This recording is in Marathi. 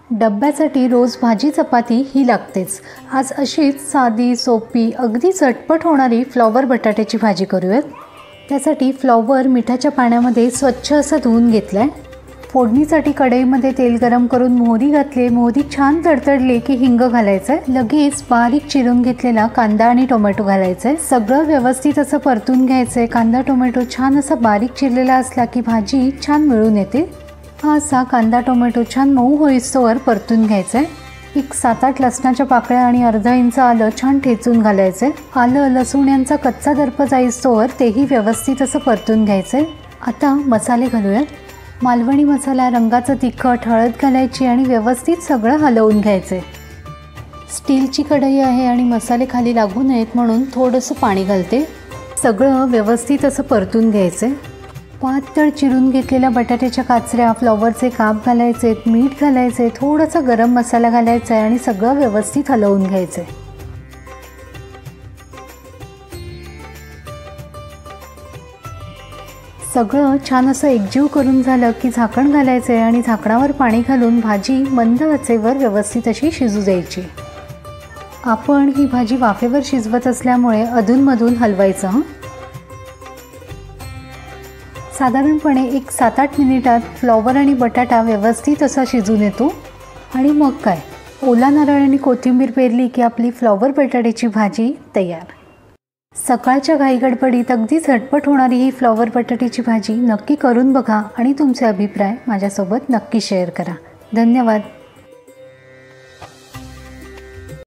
डब्यासाठी रोज भाजी चपाती ही लागतेच। आज अशीच साधी सोपी अगदी झटपट होणारी फ्लॉवर बटाट्याची भाजी करूयात। त्यासाठी फ्लॉवर मिठाच्या पाण्यामध्ये स्वच्छ असं धुवून घेतलाय। फोडणीसाठी कढईमध्ये तेल गरम करून मोहरी घातली। मोहरी छान तडतडली की हिंग घालायचं। लगेच बारीक चिरून घेतलेला कांदा आणि टोमॅटो घालायचं। सगळं व्यवस्थित असं परतून घ्यायचं। कांदा टोमॅटो छान असा बारीक चिरलेला असला की भाजी छान मिळून येते। असा कांदा टोमॅटो छान मऊ होईस्तोवर परतून घ्यायचं। एक 7-8 लसणाच्या पाकळ्या आणि अर्धा इंच आलं छान ठेचून घालायचं। आलं लसूण यांचा कच्चा दर्प जाईस्तोवर तेही व्यवस्थित असं परतून घ्यायचं। आता मसाले घालूयात। मालवणी मसाला, रंगाचं तिखट, हळद घालायची आणि व्यवस्थित सगळं हलवून घ्यायचं। स्टीलची कढई आहे आणि मसाले खाली लागू नयेत म्हणून थोडंसं पाणी घालते। सगळं व्यवस्थित असं परतून घ्यायचं। पातळ चिरून घेतलेल्या बटाट्याच्या काचऱ्या, फ्लॉवरचे काप घालायचे, मीठ घालायचे, थोडासा गरम मसाला घालायचा आणि सगळं व्यवस्थित हलवून घ्यायचं। सगळं छान असं एकजीव करून झालं की झाकण घालायचे आणि झाकणावर पाणी घालून भाजी मंद आचेवर व्यवस्थित अशी शिजू द्यायची। आपण ही भाजी वाफेवर शिजवत असल्यामुळे अधूनमधून हलवायचं। साधारणपणे एक 7-8 मिनिटात फ्लॉवर आणि बटाटा व्यवस्थित असा शिजून येतो आणि मग काय, ओला नारळ आणि कोथिंबीर पेरली की आपली फ्लॉवर बटाट्याची भाजी तयार। सकाळच्या घाईगडबडीत अगदी झटपट होणारी ही फ्लॉवर बटाट्याची भाजी नक्की करून बघा आणि तुमचे अभिप्राय माझ्यासोबत नक्की शेअर करा। धन्यवाद।